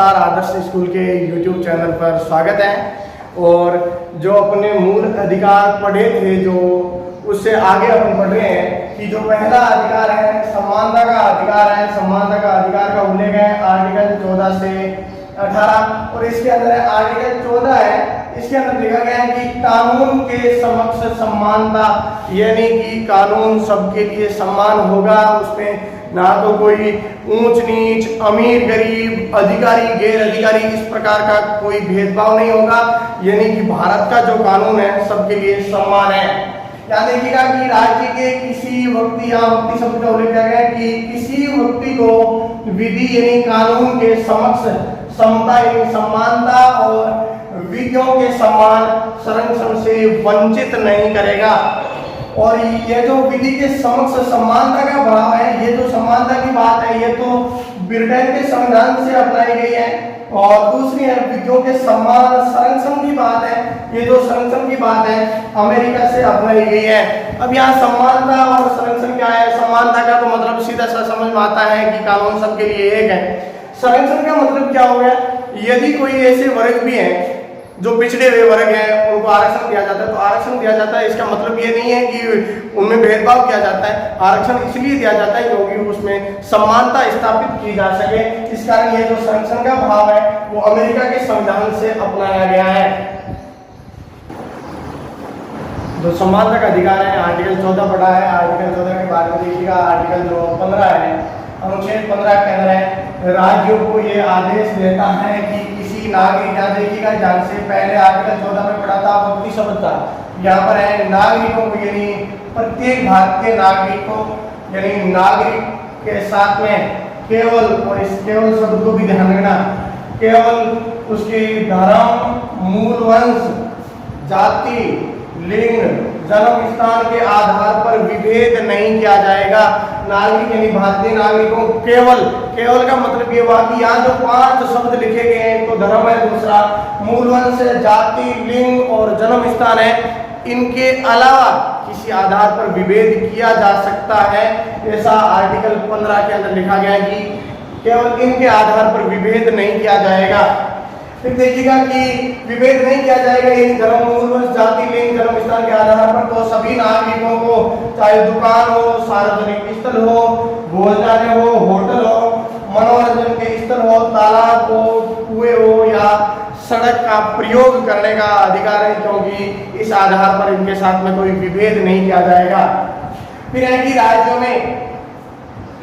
SR आदर्श school के YouTube channel पर स्वागत है। और जो अपने मूल अधिकार पढ़े थे, जो उससे आगे अपन पढ़ रहे हैं कि जो पहला अधिकार है समानता का अधिकार है। समानता का अधिकार का उल्लेख है आर्टिकल 14 से 18 और इसके अंदर है आर्टिकल 14 है, इसके अंदर लिखा गया है कि कानून के समक्ष समानता, यानी कि कानून सबके लिए समान होगा। उसमें ना तो कोई ऊंच नीच, अमीर गरीब, अधिकारी गैर अधिकारी, इस प्रकार का कोई भेदभाव नहीं होगा। यानी कि भारत का जो कानून है सबके लिए समान है। यहाँ देखिएगा कि राज्य के किसी व्यक्ति, यहाँ व्यक्ति शब्द का उल्लेख किया गया है कि किसी व्यक्ति को विधि यानी कानून के समक्ष समता यानी समानता और विधियों के समान संरक्षण से वंचित नहीं करेगा। और ये जो विधि के समक्ष समानता का भाव है, ये जो समानता की बात है, ये तो ब्रिटेन के संविधान से अपनाई गई है। और दूसरी है विधियों के समान संरक्षण की बात है, ये जो संरक्षण की बात है अमेरिका से अपनाई गई है। अब यहाँ समानता और संरक्षण क्या है? समानता का तो मतलब सीधा सा समझ में आता है कि कानून सबके लिए एक है। संरक्षण का मतलब क्या हो गया? यदि कोई ऐसे वर्ग भी हैं जो पिछड़े हुए वर्ग हैं, उनको आरक्षण दिया जाता है, तो आरक्षण दिया जाता है इसका मतलब ये नहीं है कि उनमें भेदभाव किया जाता है। आरक्षण इसलिए दिया जाता है क्योंकि उसमें समानता स्थापित की जा सके। इस कारण ये जो संरक्षण का भाव है वो अमेरिका के संविधान से अपनाया गया है। जो समानता का अधिकार है आर्टिकल 14 पढ़ा है। आर्टिकल 14 के बाद में देखिएगा आर्टिकल जो 15 है, अनुच्छेद 15 के अंदर है राज्यों को ये आदेश देता है कि किसी नागरिक, यहाँ देखिएगा ध्यान से, पहले आर्टिकल 14 में पढ़ा था व्यक्ति शब्द था, यहाँ पर है नागरिकों को, यानी प्रत्येक भारतीय नागरिक को, यानी नागरिक के साथ में केवल, और इस केवल शब्द को भी ध्यान रखना, केवल उसके धर्म, मूल वंश, जाति, लिंग, जन्म स्थान के आधार पर विभेद नहीं किया जाएगा। नागरिक यानी भारतीय नागरिकों केवल, केवल का मतलब ये हुआ कि यहाँ जो 5 शब्द लिखे गए हैं, तो धर्म है, दूसरा मूल वंश है, जाति, लिंग और जन्म स्थान है, इनके अलावा किसी आधार पर विभेद किया जा सकता है। ऐसा आर्टिकल 15 के अंदर लिखा गया है कि केवल इनके आधार पर विभेद नहीं किया जाएगा। फिर देखिएगा कि विभेद नहीं किया जाएगा यानी धर्म, मूल वंश, जाति, लिंग, जन्म स्थान के आधार पर, तो सभी नागरिकों को, चाहे दुकान हो, सार्वजनिक स्थल हो, भोजनालय हो, होटल हो, मनोरंजन के स्थल हो, तालाब हो, कुएं हो या सड़क का प्रयोग करने का अधिकार है, क्योंकि इस आधार पर इनके साथ में कोई विभेद नहीं किया जाएगा। फिर है कि राज्यों में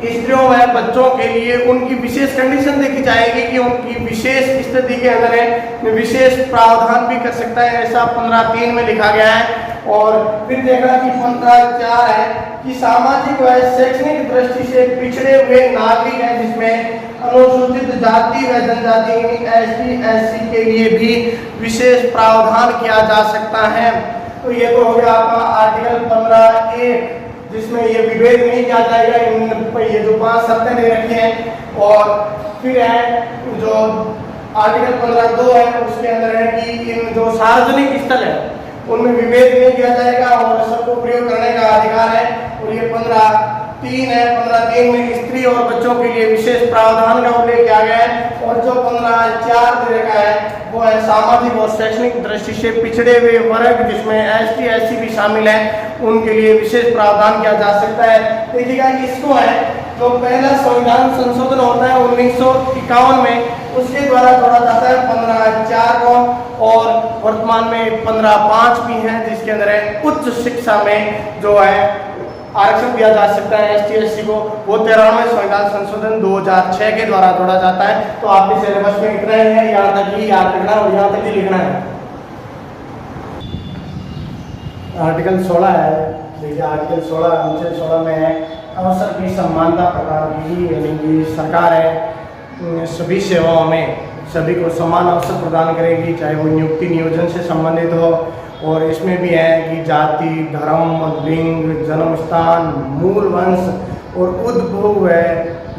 स्त्रियों व बच्चों के लिए उनकी विशेष कंडीशन देखी जाएगी कि उनकी विशेष स्थिति के अंदर है विशेष प्रावधान भी कर सकता है, ऐसा 15(3) में लिखा गया है। और फिर देखा कि 15(4) है कि सामाजिक व शैक्षणिक दृष्टि से पिछड़े हुए नागरिक हैं, जिसमें अनुसूचित जाति व जनजाति ST SC के लिए भी विशेष प्रावधान किया जा सकता है। तो ये तो हो गया आपका आर्टिकल 15(1), जिसमें ये विभेद नहीं किया जाएगा। ये जो 5 शर्तें दे रखी हैं। और फिर है जो आर्टिकल 15(2) है, उसके अंदर है कि इन जो सार्वजनिक स्थल है उनमें विभेद नहीं किया जाएगा और सबको प्रयोग करने का अधिकार है। और ये 15(3) है, 15(3) में स्त्री और बच्चों के लिए विशेष प्रावधान का उल्लेख किया गया है। और जो 15(4) दे रखा है वो है सामाजिक और शैक्षणिक दृष्टि से पिछड़े हुए वर्ग, जिसमें ST SC भी शामिल है, उनके लिए विशेष प्रावधान किया जा सकता है। देखिएगा कि इसको है जो पहला संविधान संशोधन होता है 1951 में, उसके द्वारा जोड़ा जाता है 15(4) को। और वर्तमान में 15(5) भी है, जिसके अंदर है उच्च शिक्षा में जो है आरक्षण दिया जा सकता है ST SC को। वो 13वें संविधान संशोधन 2006 के द्वारा जोड़ा जाता है। तो आपके सिलेबस में इतना ही है, यहाँ तक ही याद रखना और यहाँ तक ही लिखना है। आर्टिकल 16 है, देखिए आर्टिकल 16 अनुच्छेद 16 में है अवसर की समानता प्रकार की, यानी कि सरकार है सभी सेवाओं में सभी को समान अवसर प्रदान करेगी, चाहे वो नियुक्ति नियोजन से संबंधित हो। और इसमें भी है कि जाति, धर्म, लिंग, जन्म स्थान, मूल वंश और उद्भव व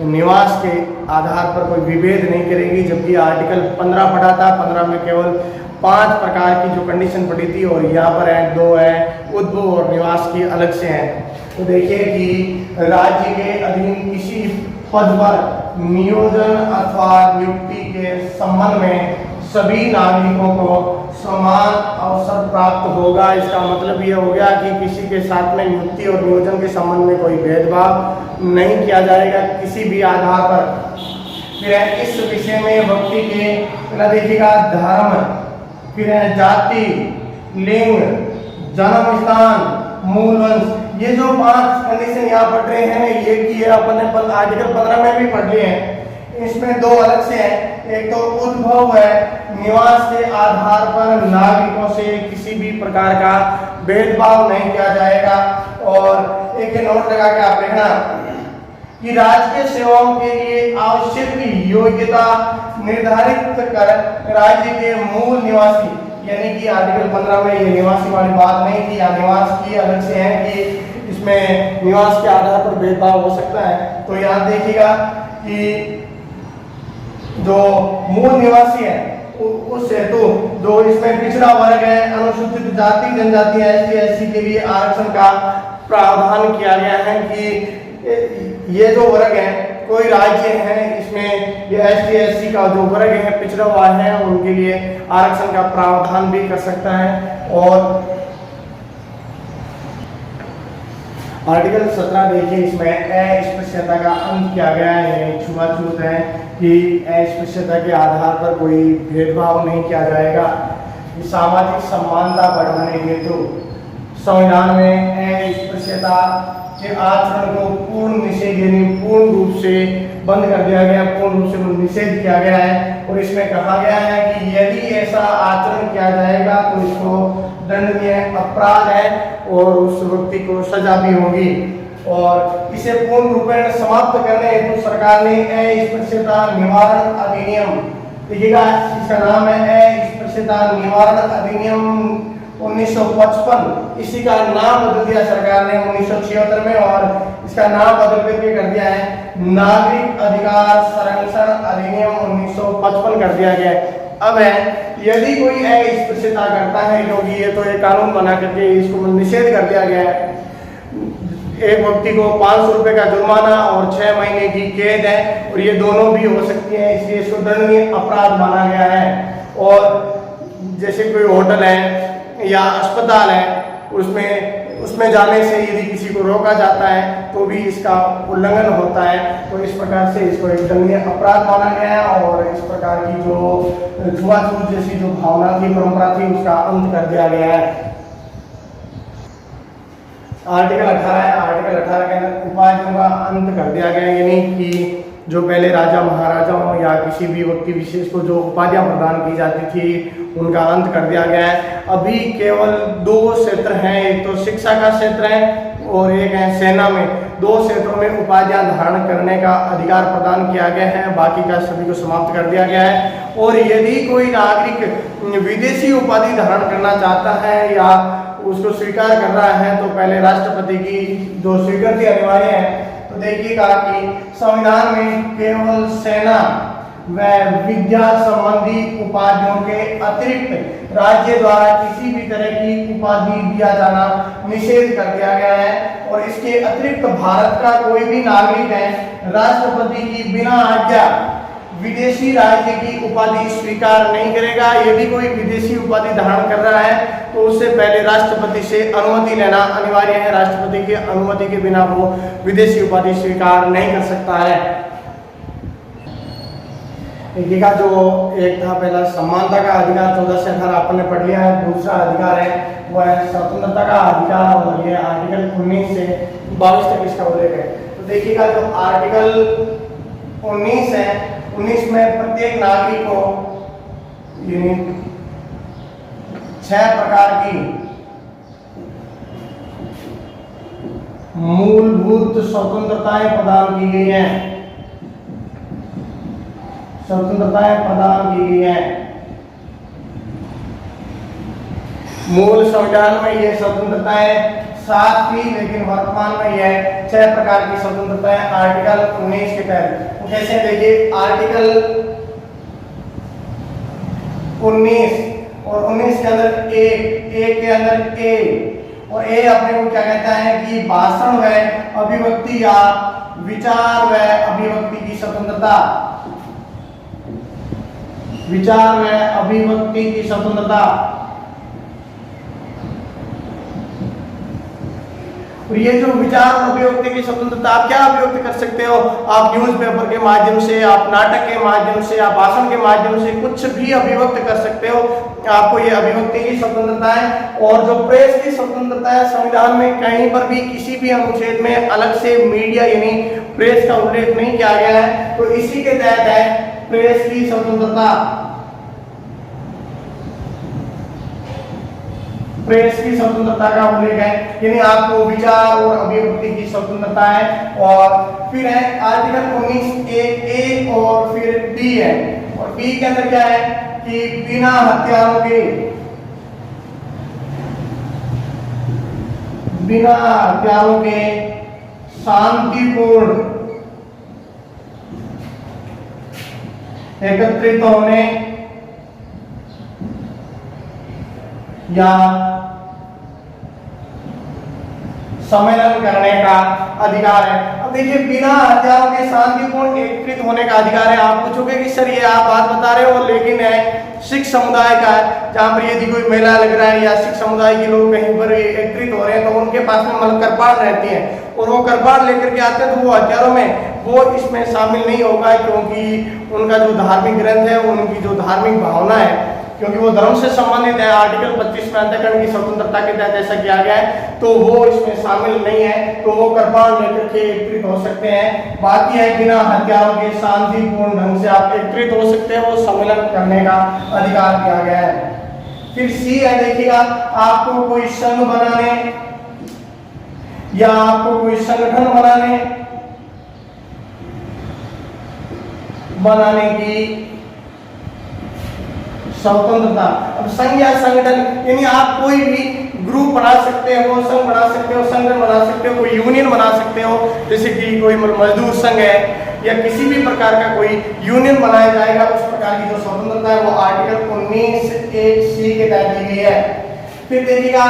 निवास के आधार पर कोई विभेद नहीं करेगी। जबकि आर्टिकल 15 पढ़ा था, 15 में केवल 5 प्रकार की जो कंडीशन पड़ी थी, और यहाँ पर है 2 है, उद्भव और निवास की अलग से हैं। तो देखिए कि राज्य के अधीन किसी पद पर नियोजन अथवा नियुक्ति के संबंध में सभी नागरिकों को समान अवसर प्राप्त होगा। इसका मतलब ये हो गया कि किसी के साथ में नियुक्ति और नियोजन के संबंध में कोई भेदभाव नहीं किया जाएगा किसी भी आधार पर। फिर है इस विषय में व्यक्ति के देखिएगा धर्म, फिर है जाति, लिंग, जन्म स्थान, मूल वंश, ये जो 5 कंडीशन यहाँ पढ़ रहे हैं ये की अपन ने आर्टिकल 15 में भी पढ़ लिए हैं। इसमें 2 अलग से हैं, एक तो उद्भव है, निवास के आधार पर नागरिकों से किसी भी प्रकार का भेदभाव नहीं किया जाएगा। और एक नोट लगा के आप देखना कि राजकीय सेवाओं के लिए आवश्यक योग्यता निर्धारित कर राज्य के मूल निवासी, यानी कि आर्टिकल 15 में ये निवासी वाली बात नहीं थी, या निवास की अलग से है कि इसमें निवास के आधार पर भेदभाव हो सकता है। तो यहाँ देखिएगा कि जो मूल निवासी है उस हेतु जो इसमें पिछड़ा वर्ग है, अनुसूचित जाति जनजाति ST/SC के लिए आरक्षण का प्रावधान किया गया है कि ये जो वर्ग है, कोई राज्य है इसमें ये ST/SC का जो वर्ग है पिछड़ा हुआ है उनके लिए आरक्षण का प्रावधान भी कर सकता है। और आर्टिकल 17 देखिए, इसमें अस्पृश्यता का अंत किया गया है। छुआछूत है कि अस्पृश्यता के आधार पर कोई भेदभाव नहीं किया जाएगा। सामाजिक समानता बढ़ाने हेतु संविधान में अस्पृश्यता के आचरण को पूर्ण निषेध यानी पूर्ण रूप से बंद कर दिया गया, पूर्ण रूप से निषेध किया गया है। और इसमें कहा गया है कि यदि ऐसा आचरण किया जाएगा तो इसको दंडनीय अपराध है और उस व्यक्ति को सजा भी होगी। और इसे पूर्ण रूप में समाप्त करने हेतु सरकार ने अस्पृश्यता निवारण अधिनियम, देखिएगा इसका नाम है अस्पृश्यता निवारण अधिनियम 1955, इसी का नाम बदल दिया सरकार ने 1976 में, और इसका नाम बदल करके कर दिया है नागरिक अधिकार संरक्षण अधिनियम 1955 कर दिया गया है। अब है यदि कोई अस्पृश्यता करता है, क्योंकि ये तो एक कानून बना करके इसको निषेध कर दिया गया है, एक व्यक्ति को 500 रुपए का जुर्माना और 6 महीने की कैद है, और ये दोनों भी हो सकती है, इसलिए इसको दंडनीय अपराध माना गया है। और जैसे कोई होटल है या अस्पताल है, उसमें जाने से यदि किसी को रोका जाता है तो भी इसका उल्लंघन होता है। तो इस प्रकार से इसको एक दंडनीय अपराध माना गया है, और इस प्रकार की जो छुआछूत जैसी जो भावना थी, परंपरा थी, उसका अंत कर दिया गया है। आर्टिकल 18 है, आर्टिकल 18 के अंदर उपाधियों का अंत कर दिया गया, यानी कि जो पहले राजा महाराजाओं या किसी भी व्यक्ति विशेष को जो उपाधियां प्रदान की जाती थी उनका अंत कर दिया गया है। अभी केवल 2 क्षेत्र हैं, एक तो शिक्षा का क्षेत्र है और एक है सेना में। 2 क्षेत्रों में उपाधियां धारण करने का अधिकार प्रदान किया गया है, बाकी का सभी को समाप्त कर दिया गया है। और यदि कोई नागरिक विदेशी उपाधि धारण करना चाहता है या उसको स्वीकार कर रहा है तो पहले राष्ट्रपति की जो स्वीकृति अनिवार्य है। तो देखिएगा कि संविधान में केवल सेना व विद्या संबंधी उपाधियों के अतिरिक्त राज्य द्वारा किसी भी तरह की उपाधि दिया जाना निषेध कर दिया गया है। और इसके अतिरिक्त भारत का कोई भी नागरिक है राष्ट्रपति की बिना आज्ञा विदेशी राज्य की उपाधि स्वीकार नहीं करेगा। यदि कोई विदेशी उपाधि धारण कर रहा है तो उससे पहले राष्ट्रपति से अनुमति लेना अनिवार्य है। राष्ट्रपति की अनुमति के बिना वो विदेशी उपाधि स्वीकार नहीं कर सकता है। देखिएगा जो एक था पहला समानता का अधिकार 14 से 18 अपन ने पढ़ लिया है। दूसरा अधिकार है वो है स्वतंत्रता का अधिकार, और ये आर्टिकल 19 से 22 तक इसका उल्लेख है। तो देखिएगा जो आर्टिकल 19 है, 19 में प्रत्येक नागरिक को 6 प्रकार की मूलभूत स्वतंत्रताएं प्रदान की गई हैं। स्वतंत्रताएं प्रदान की गई हैं। मूल संविधान में ये स्वतंत्रताएं 7 थी, लेकिन वर्तमान में यह 6 प्रकार की स्वतंत्रताएं आर्टिकल 19 के तहत। कैसे देखिए, आर्टिकल 19 और 19 के अंदर ए के अंदर ए, और ए अपने को क्या कहता है कि भाषण व अभिव्यक्ति या विचार व अभिव्यक्ति की स्वतंत्रता, विचार व अभिव्यक्ति की स्वतंत्रता। और ये जो विचार और अभिव्यक्ति की स्वतंत्रता, आप क्या अभिव्यक्त कर सकते हो? आप न्यूज़पेपर के माध्यम से, आप नाटक के माध्यम से, आप भाषण के माध्यम से कुछ भी अभिव्यक्त कर सकते हो। आपको ये अभिव्यक्ति की स्वतंत्रता है। और जो प्रेस की स्वतंत्रता है, संविधान में कहीं पर भी किसी भी अनुच्छेद में अलग से मीडिया यानी प्रेस का उल्लेख नहीं किया गया है, तो इसी के तहत है प्रेस की स्वतंत्रता। प्रेस की स्वतंत्रता का उल्लेख है, यानी आपको विचार और अभिव्यक्ति की स्वतंत्रता है। और फिर है आर्टिकल 19(1)(a) और फिर बी है। और बी के अंदर क्या है कि बिना हथियारों के शांतिपूर्ण एकत्रित होने या सम्मेलन करने का अधिकार है। अब देखिए, बिना हथियारों के शांतिपूर्ण एकत्रित होने का अधिकार है। आप पूछोगे कि सर ये आप बात बता रहे हो, लेकिन है सिख समुदाय का है, जहाँ पर यदि कोई मेला लग रहा है या सिख समुदाय के लोग कहीं पर एकत्रित हो रहे हैं, तो उनके पास में मतलब करपाट रहती है और वो करपाट लेकर के आते हैं, तो वो हथियारों में वो इसमें शामिल नहीं होगा, क्योंकि उनका जो धार्मिक ग्रंथ है, उनकी जो धार्मिक भावना है, क्योंकि वो धर्म से संबंधित है। आर्टिकल 25 में अंतःकरण की स्वतंत्रता के तहत ऐसा किया गया है, तो वो इसमें शामिल नहीं है, तो वो कृपाण लेकर के एकत्रित हो सकते हैं। बाकी है बिना हथियारों के शांतिपूर्ण ढंग से आप एकत्रित हो सकते हैं, वो सम्मेलन करने का अधिकार दिया गया है। फिर सी है, देखिएगा, आपको कोई संघ बनाने या आपको कोई संगठन बनाने की स्वतंत्रता। अब संघ या संगठन यानी आप कोई भी ग्रुप बना सकते हो, संघ बना सकते हो, संगठन बना सकते हो, कोई यूनियन बना सकते हो, जैसे कि कोई मजदूर संघ है या किसी भी प्रकार का कोई यूनियन बनाया जाएगा, उस प्रकार की जो स्वतंत्रता है वो आर्टिकल 19(1)(c) के तहत दी गई है। फिर देखिएगा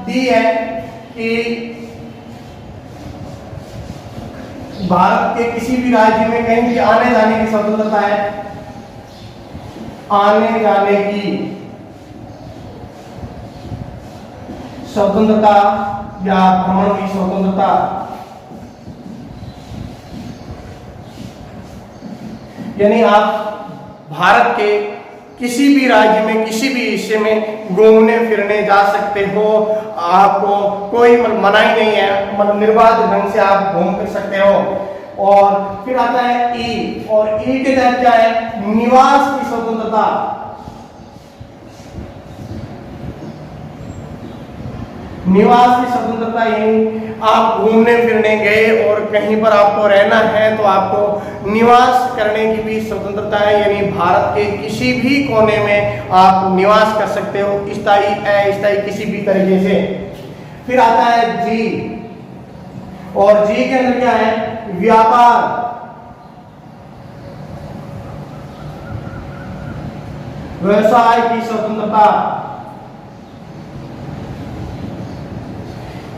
डी है कि भारत के किसी भी राज्य में कहीं भी आने जाने की स्वतंत्रता है, आने जाने की स्वतंत्रता या भ्रमण की स्वतंत्रता। यानी आप भारत के किसी भी राज्य में किसी भी हिस्से में घूमने फिरने जा सकते हो, आपको कोई मनाही नहीं है, मतलब निर्बाध ढंग से आप घूम फिर सकते हो। और फिर आता है ई, और ई के तहत क्या है? निवास की स्वतंत्रता। निवास की स्वतंत्रता यानी आप घूमने फिरने गए और कहीं पर आपको रहना है, तो आपको निवास करने की भी स्वतंत्रता है, यानी भारत के किसी भी कोने में आप निवास कर सकते हो, स्थायी अस्थायी किसी भी तरीके से। फिर आता है जी, और जी के अंदर क्या है? व्यापार, व्यवसाय की स्वतंत्रता।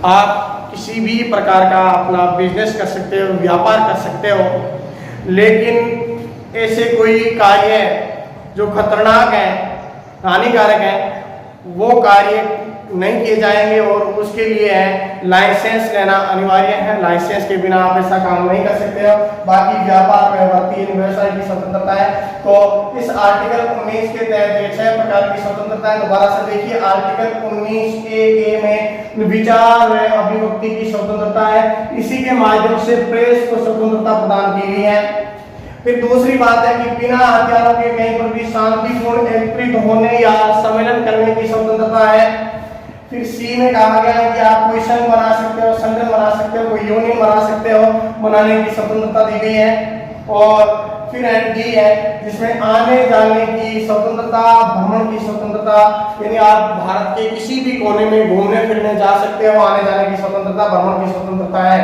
आप किसी भी प्रकार का अपना बिजनेस कर सकते हो, व्यापार कर सकते हो, लेकिन ऐसे कोई कार्य जो खतरनाक है, हानिकारक है, वो कार्य नहीं किए जाएंगे, और उसके लिए है लाइसेंस लेना अनिवार्य है। लाइसेंस के बिना आप ऐसा काम नहीं कर सकते हो। बाकी व्यापार व्यवसाय की स्वतंत्रता है। तो इस आर्टिकल 19 के तहत 6 प्रकार की स्वतंत्रता है। दोबारा से देखिए, आर्टिकल 19(a) में विचार व अभिव्यक्ति की स्वतंत्रता है, इसी के माध्यम से प्रेस को स्वतंत्रता प्रदान की गई है। फिर दूसरी बात है कि बिना हथियारों के कहीं पर भी शांतिपूर्ण एकत्रित होने या सम्मेलन करने की स्वतंत्रता है। फिर सी में कहा गया है कि आप कोई संघ बना सकते हो, संगठन बना सकते हो, कोई यूनियन बना सकते हो, बनाने की स्वतंत्रता दी गई है। और फिर डी है, जिसमें आने जाने की स्वतंत्रता, भ्रमण की स्वतंत्रता, यानी आप भारत के किसी भी कोने में घूमने फिरने जा सकते हो, आने जाने की स्वतंत्रता, भ्रमण की स्वतंत्रता है।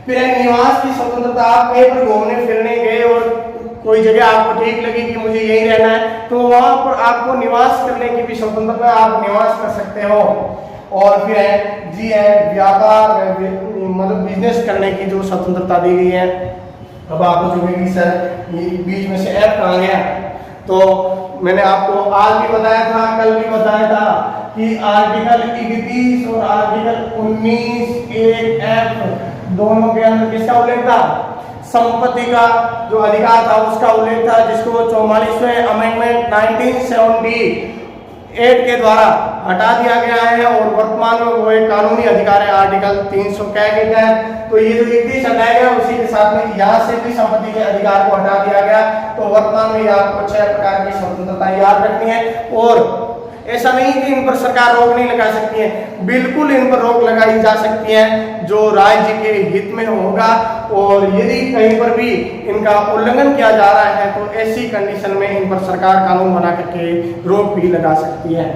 फिर है निवास की स्वतंत्रता। आप कहीं पर घूमने फिरने गए और कोई जगह आपको ठीक लगी कि मुझे यही रहना है, तो वहां पर आपको निवास करने की भी स्वतंत्रता, आप निवास कर सकते हो। और फिर है जी है व्यापार, मतलब बिजनेस करने की जो स्वतंत्रता दी गई है। अब आप पूछोगे कि सर ये बीच में से एफ कहाँ गया, तो मैंने आपको आज भी बताया था, कल भी बताया था कि आर्टिकल 31 और आर्टिकल 19 एक एफ दोनों के अंदर किसका उल्लेख था, संपत्ति का जो अधिकार था उसका उल्लेख था, जिसको 44वें अमेंडमेंट 1978 के द्वारा हटा दिया गया है और वर्तमान में वो एक कानूनी अधिकार है आर्टिकल 300 के तहत। तो ये जो 31 हटाया गया उसी के साथ में यहाँ से भी संपत्ति के अधिकार को हटा दिया गया। तो वर्तमान में आपको 6 प्रकार की स्वतंत्रता याद रखनी है और ऐसा नहीं कि इन पर सरकार रोक नहीं लगा सकती है, बिल्कुल इन पर रोक लगाई जा सकती है जो राज्य के हित में होगा। और यदि कहीं पर भी इनका उल्लंघन किया जा रहा है तो ऐसी कंडीशन में इन पर सरकार कानून बना करके रोक भी लगा सकती है।